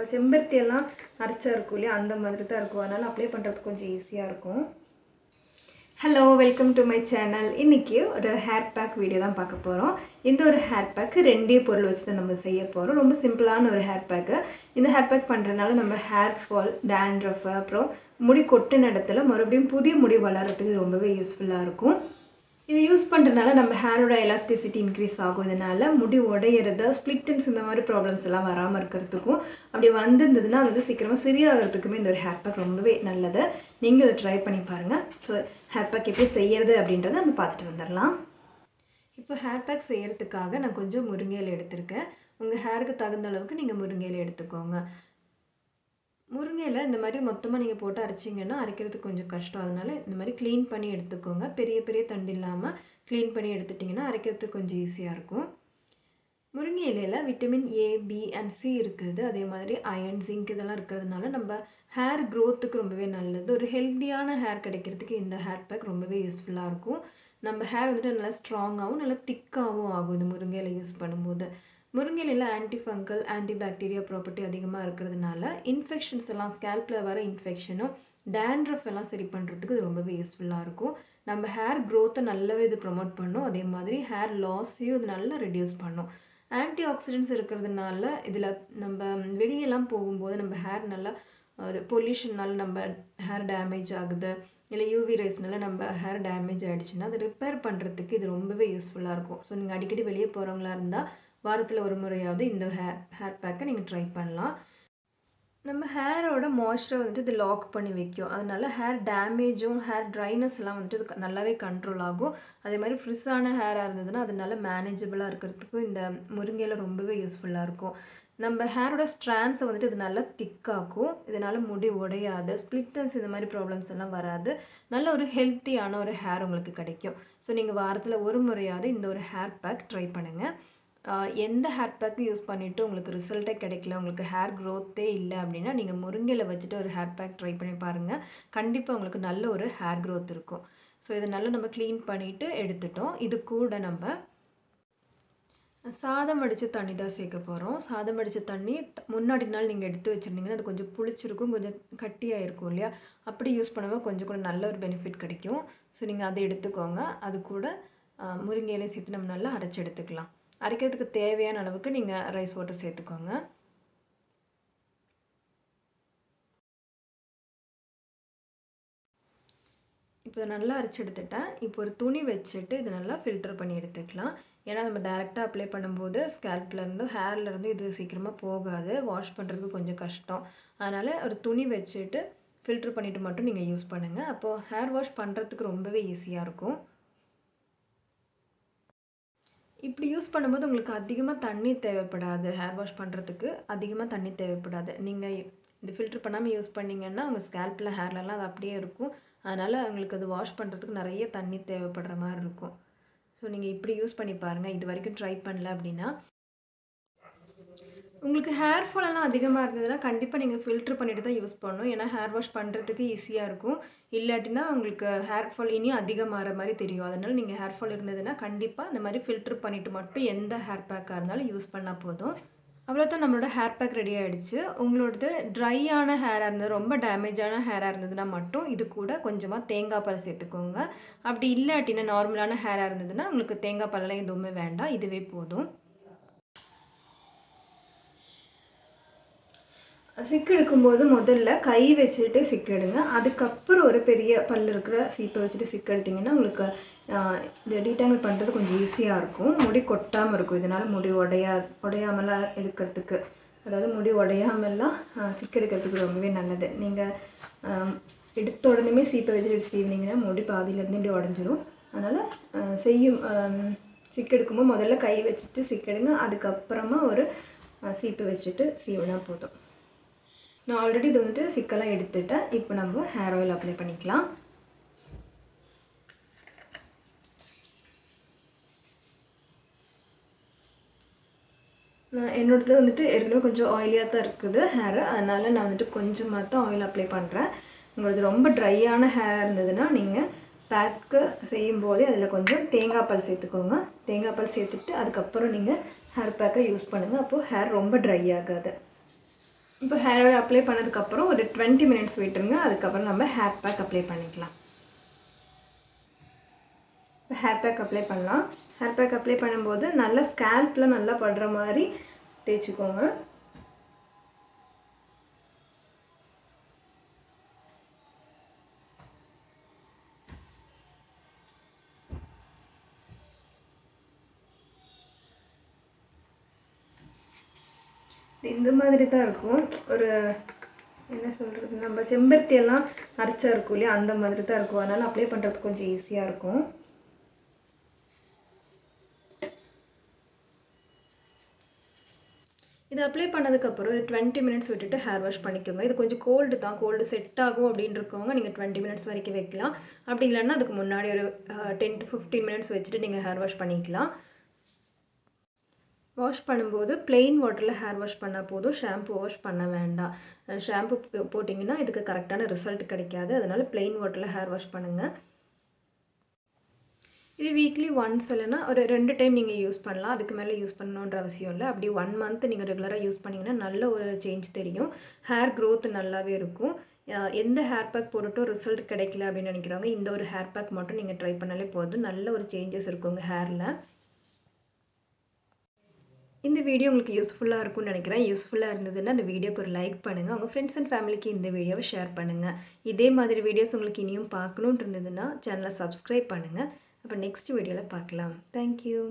நம்ம செம்பருத்தி எல்லாம் அரைச்சா இருக்கும் இல்லையா, அந்த மாதிரி தான் இருக்கும். அதனால் அப்ளை பண்ணுறதுக்கு கொஞ்சம் ஈஸியாக இருக்கும். Hello, welcome to my channel. இன்றைக்கி ஒரு ஹேர் பேக் வீடியோ தான் பார்க்க போகிறோம். இந்த ஒரு ஹேர் பேக்கு 2 பொருள் வச்சு தான் நம்ம செய்ய போகிறோம். ரொம்ப சிம்பிளான ஒரு ஹேர் பேக்கு. இந்த ஹேர் பேக் பண்ணுறதுனால நம்ம ஹேர் ஃபால், டேண்ட்ரஃப், அப்புறம் முடி கொட்டின இடத்துல மறுபடியும் புதிய முடி வளர்கிறதுக்கு ரொம்பவே யூஸ்ஃபுல்லாக இருக்கும். இது யூஸ் பண்ணுறதுனால நம்ம ஹேரோட எலாஸ்டிசிட்டி இன்க்ரீஸ் ஆகும். இதனால் முடி உடையிறது, ஸ்ப்ளிட்டன்ஸ் இந்த மாதிரி ப்ராப்ளம்ஸ் எல்லாம் வராமல் இருக்கிறதுக்கும், அப்படி வந்திருந்ததுன்னா அது வந்து சீக்கிரமாக சரியாகிறதுக்குமே இந்த ஒரு ஹேர் பேக் ரொம்பவே நல்லது. நீங்கள் இதை ட்ரை பண்ணி பாருங்கள். ஸோ ஹேர் பேக் எப்படி செய்கிறது அப்படின்றத நம்ம பார்த்துட்டு வந்துடலாம். இப்போ ஹேர் பேக் செய்கிறதுக்காக நான் கொஞ்சம் முருங்கை இலை எடுத்திருக்கேன். உங்கள் ஹேருக்கு தகுந்த அளவுக்கு நீங்கள் முருங்கை இலை எடுத்துக்கோங்க. முருங்கையில் இந்த மாதிரி மொத்தமாக நீங்கள் போட்டு அரைச்சிங்கன்னா அரைக்கிறதுக்கு கொஞ்சம் கஷ்டம். அதனால் இந்த மாதிரி க்ளீன் பண்ணி எடுத்துக்கோங்க. பெரிய பெரிய தண்டு இல்லாமல் க்ளீன் பண்ணி எடுத்துட்டிங்கன்னா அரைக்கிறதுக்கு கொஞ்சம் ஈஸியாக இருக்கும். முருங்கை இலையில் vitamin A, B and C இருக்குது. அதே மாதிரி அயன், ஜிங்க் இதெல்லாம் இருக்கிறதுனால நம்ம ஹேர் க்ரோத்துக்கு ரொம்பவே நல்லது. ஒரு ஹெல்த்தியான ஹேர் கிடைக்கிறதுக்கு இந்த ஹேர் பேக் ரொம்பவே யூஸ்ஃபுல்லாக இருக்கும். நம்ம ஹேர் வந்துட்டு நல்லா ஸ்ட்ராங்காகவும் நல்லா திக்காகவும் ஆகும் இந்த முருங்கை இலை யூஸ் பண்ணும்போது. முருங்கையில் anti fungal, anti bacteria property அதிகமாக இருக்கிறதுனால இன்ஃபெக்ஷன்ஸ் எல்லாம், ஸ்கேல்பில் வர இன்ஃபெக்ஷனும் டேண்ட்ரஃப் எல்லாம் சரி பண்ணுறதுக்கு இது ரொம்பவே யூஸ்ஃபுல்லாக இருக்கும். நம்ம ஹேர் க்ரோத்தை நல்லாவே இது ப்ரொமோட் பண்ணும். அதே மாதிரி ஹேர் லாஸையும் இது நல்லா ரெடியூஸ் பண்ணும். ஆன்டி ஆக்சிடென்ட்ஸ் இருக்கிறதுனால இதில் நம்ம வெளியெல்லாம் போகும்போது நம்ம ஹேர் நல்லா ஒரு பொல்யூஷனால் நம்ம ஹேர் டேமேஜ் ஆகுது, இல்லை யூவி ரேஸ்னால நம்ம ஹேர் டேமேஜ் ஆகிடுச்சுன்னா அதை ரிப்பேர் பண்ணுறதுக்கு இது ரொம்பவே யூஸ்ஃபுல்லாக இருக்கும். ஸோ நீங்கள் அடிக்கடி வெளியே போகிறவங்களா இருந்தால் வாரத்தில் ஒரு முறையாவது இந்த ஹேர் பேக்கை நீங்கள் ட்ரை பண்ணலாம். நம்ம ஹேரோட மாய்ஸ்சரை வந்துட்டு இது லாக் பண்ணி வைக்கும். அதனால ஹேர் டேமேஜும் ஹேர் ட்ரைனஸ் எல்லாம் வந்துட்டு இது நல்லாவே கண்ட்ரோல் ஆகும். அதே மாதிரி ஃப்ரிஸ்ஸான ஹேராக இருந்ததுன்னா அதனால மேனேஜபிளாக இருக்கிறதுக்கும் இந்த முருங்கையில் ரொம்பவே யூஸ்ஃபுல்லாக இருக்கும். நம்ம ஹேரோட ஸ்ட்ராண்ட்ஸை வந்துட்டு இது நல்லா திக்காக்கும். இதனால் முடி உடையாது, ஸ்ப்ளிட்டன்ஸ் இந்த மாதிரி ப்ராப்ளம்ஸ் எல்லாம் வராது. நல்ல ஒரு ஹெல்த்தியான ஒரு ஹேர் உங்களுக்கு கிடைக்கும். ஸோ நீங்கள் வாரத்தில் ஒரு முறையாவது இந்த ஒரு ஹேர் பேக் ட்ரை பண்ணுங்கள். எந்த ஹேர் பேக்கும் யூஸ் பண்ணிவிட்டு உங்களுக்கு ரிசல்ட்டே கிடைக்கல, உங்களுக்கு ஹேர் க்ரோத்தே இல்லை அப்படின்னா நீங்கள் முருங்கையில் வச்சுட்டு ஒரு ஹேர் பேக் ட்ரை பண்ணி பாருங்கள். கண்டிப்பாக உங்களுக்கு நல்ல ஒரு ஹேர் க்ரோத் இருக்கும். ஸோ இதை நல்லா நம்ம க்ளீன் பண்ணிவிட்டு எடுத்துட்டோம். இது கூட நம்ம சாதம் வடித்த தண்ணி தான் சேர்க்க போகிறோம். சாதம் வடித்த தண்ணி முன்னாடி நாள் நீங்கள் எடுத்து வச்சுருந்தீங்கன்னா அது கொஞ்சம் புளிச்சிருக்கும், கொஞ்சம் கட்டியாக இருக்கும் இல்லையா, அப்படி யூஸ் பண்ணும்போது கொஞ்சம் கூட நல்ல ஒரு பெனிஃபிட் கிடைக்கும். ஸோ நீங்கள் அதை எடுத்துக்கோங்க. அது கூட முருங்கையிலையும் சேர்த்து நம்ம நல்லா அரைச்சி எடுத்துக்கலாம். அரைக்கிறதுக்கு தேவையான அளவுக்கு நீங்கள் ரைஸ் வாட்டர் சேர்த்துக்கோங்க. இப்போ நல்லா அரைச்சி எடுத்துட்டேன். இப்போ ஒரு துணி வச்சுட்டு இது நல்லா ஃபில்டர் பண்ணி எடுத்துக்கலாம். ஏன்னா நம்ம டைரெக்டாக அப்ளை பண்ணும்போது ஸ்கேல்ப்லேருந்து ஹேர்லேருந்து இது சீக்கிரமாக போகாது, வாஷ் பண்ணுறதுக்கு கொஞ்சம் கஷ்டம். அதனால் ஒரு துணி வச்சுட்டு ஃபில்டர் பண்ணிவிட்டு மட்டும் நீங்கள் யூஸ் பண்ணுங்கள். அப்போது ஹேர் வாஷ் பண்ணுறதுக்கு ரொம்பவே ஈஸியாக இருக்கும். இப்படி யூஸ் பண்ணும்போது உங்களுக்கு அதிகமாக தண்ணி தேவைப்படாது. ஹேர் வாஷ் பண்ணுறதுக்கு அதிகமாக தண்ணி தேவைப்படாது. நீங்கள் இது ஃபில்டர் பண்ணாமல் யூஸ் பண்ணிங்கன்னா உங்கள் ஸ்கேல்பில், ஹேர்லலாம் அது அப்படியே இருக்கும். அதனால் உங்களுக்கு அது வாஷ் பண்ணுறதுக்கு நிறைய தண்ணி தேவைப்படுற மாதிரி இருக்கும். ஸோ நீங்கள் இப்படி யூஸ் பண்ணி பாருங்கள். இது வரைக்கும் ட்ரை பண்ணல அப்படின்னா. உங்களுக்கு ஹேர் ஃபால் எல்லாம் அதிகமாக இருந்ததுன்னா கண்டிப்பாக நீங்கள் ஃபில்ட்ரு பண்ணிட்டு தான் யூஸ் பண்ணணும். ஏன்னா ஹேர் வாஷ் பண்ணுறதுக்கு ஈஸியாக இருக்கும். இல்லாட்டினா உங்களுக்கு ஹேர் ஃபால் இனி அதிகமாகிற மாதிரி தெரியும். அதனால் நீங்கள் ஹேர் ஃபால் இருந்ததுன்னா கண்டிப்பாக இந்த மாதிரி ஃபில்ட்ரு பண்ணிவிட்டு மட்டும் எந்த ஹேர் பேக்காக இருந்தாலும் யூஸ் பண்ணால் போதும். அவ்வளோதான், நம்மளோட ஹேர் பேக் ரெடி ஆகிடுச்சு. உங்களோடது ட்ரையான ஹேராக இருந்தது, ரொம்ப டேமேஜான ஹேராக இருந்ததுன்னா மட்டும் இது கூட கொஞ்சமாக தேங்காய் பால் சேர்த்துக்கோங்க. அப்படி இல்லாட்டினா நார்மலான ஹேராக இருந்ததுன்னா உங்களுக்கு தேங்காய் பாலெல்லாம் எதுவுமே வேண்டாம், இதுவே போதும். சிக்கு எடுக்கும்போது முதல்ல கை வச்சுட்டு சிக்கு எடுங்க. அதுக்கப்புறம் ஒரு பெரிய பல் இருக்கிற சீப்பை வச்சுட்டு சிக்கு எடுத்திங்கன்னா உங்களுக்கு இந்த டீடாங்கிள் பண்ணுறது கொஞ்சம் ஈஸியாக இருக்கும். முடி கொட்டாமல் இருக்கும். இதனால் முடி உடையாமலாம் எடுக்கிறதுக்கு, அதாவது முடி உடையாமலாம் சிக்கு எடுக்கிறதுக்கு ரொம்பவே நல்லது. நீங்கள் எடுத்த உடனே சீப்பை வச்சுட்டு சீவினீங்கன்னா முடி பாதியிலேருந்து இப்படி உடஞ்சிரும். அதனால் சிக்கு எடுக்கும்போது முதல்ல கை வச்சுட்டு சிக்கு எடுங்க. அதுக்கப்புறமா ஒரு சீப்பை வச்சுட்டு சீவினா போதும். நான் ஆல்ரெடி இது வந்துட்டு சிக்கெல்லாம் எடுத்துட்டேன். இப்போ நம்ம ஹேர் ஆயில் அப்ளை பண்ணிக்கலாம். என்னோடது வந்துட்டு ஏற்கனவே கொஞ்சம் ஆயிலியாக தான் இருக்குது ஹேரு. அதனால் நான் வந்துட்டு கொஞ்சமாக தான் ஆயில் அப்ளை பண்ணுறேன். உங்களது ரொம்ப ட்ரையான ஹேராக இருந்ததுன்னா நீங்கள் பேக்கு செய்யும்போதே அதில் கொஞ்சம் தேங்காய் பால் சேர்த்துக்கோங்க. தேங்காய் பால் சேர்த்துட்டு அதுக்கப்புறம் நீங்கள் ஹேர் பேக்கை யூஸ் பண்ணுங்கள். அப்போது ஹேர் ரொம்ப ட்ரை ஆகாது. இப்போ ஹேர் ஆயில் அப்ளை பண்ணதுக்கப்புறம் ஒரு 20 மினிட்ஸ் விட்டுருங்க. அதுக்கப்புறம் நம்ம ஹேர் பேக் அப்ளை பண்ணிக்கலாம். இப்போ ஹேர் பேக் அப்ளை பண்ணலாம். ஹேர் பேக் அப்ளை பண்ணும்போது நல்லா ஸ்கேல்பில் நல்லா படுற மாதிரி தேய்ச்சிக்கோங்க. இந்த மாதிரி தான் இருக்கும். ஒரு என்ன சொல்கிறது, நம்ம செம்பருத்தி எல்லாம் அரைச்சா இருக்கும் இல்லையா, அந்த மாதிரி தான் இருக்கும். அதனால் அப்ளை பண்ணுறதுக்கு கொஞ்சம் ஈஸியாக இருக்கும். இது அப்ளை பண்ணதுக்கப்புறம் ஒரு 20 மினிட்ஸ் விட்டுட்டு ஹேர் வாஷ் பண்ணிக்கோங்க. இது கொஞ்சம் கோல்டு தான், கோல்டு செட் ஆகும் அப்படின்னு இருக்கவங்க நீங்கள் 20 மினிட்ஸ் வரைக்கும் வைக்கலாம். அப்படி இல்லைன்னா அதுக்கு முன்னாடி ஒரு 10 to 15 மினிட்ஸ் வச்சுட்டு நீங்கள் ஹேர் வாஷ் பண்ணிக்கலாம். வாஷ் பண்ணும்போது பிளெயின் வாட்டரில் ஹேர் வாஷ் பண்ணால் போதும், ஷாம்பு வாஷ் பண்ண வேண்டாம். ஷாம்பு போட்டிங்கன்னா இதுக்கு கரெக்டான ரிசல்ட் கிடைக்காது. அதனால் பிளெயின் வாட்டரில் ஹேர் வாஷ் பண்ணுங்கள். இது வீக்லி ஒன்ஸ் இல்லைன்னா ஒரு 2 டைம் நீங்கள் யூஸ் பண்ணலாம். அதுக்கு மேலே யூஸ் பண்ணணுன்ற அவசியம் இல்லை. அப்படி 1 மந்த் நீங்கள் ரெகுலராக யூஸ் பண்ணிங்கன்னா நல்ல ஒரு சேஞ்ச் தெரியும். ஹேர் க்ரோத் நல்லாவே இருக்கும். எந்த ஹேர் பேக் போட்டுட்டும் ரிசல்ட் கிடைக்கல அப்படின்னு நினைக்கிறவங்க இந்த ஒரு ஹேர் பேக் மட்டும் நீங்கள் ட்ரை பண்ணாலே போதும். நல்ல ஒரு சேஞ்சஸ் இருக்கும் உங்கள் ஹேரில். இந்த வீடியோ உங்களுக்கு யூஸ்ஃபுல்லாக இருக்கும்னு நினைக்கிறேன். யூஸ்ஃபுல்லாக இருந்ததுன்னா அந்த வீடியோக்கு ஒரு லைக் பண்ணுங்கள். உங்கள் ஃப்ரெண்ட்ஸ் அண்ட் ஃபேமிலிக்கு இந்த வீடியோவை ஷேர் பண்ணுங்கள். இதே மாதிரி வீடியோஸ் உங்களுக்கு இனியும் பார்க்கணுன்னு இருந்ததுன்னா சேனலை சப்ஸ்கிரைப் பண்ணுங்கள். அப்போ நெக்ஸ்ட் வீடியோவில் பார்க்கலாம். தேங்க்யூ.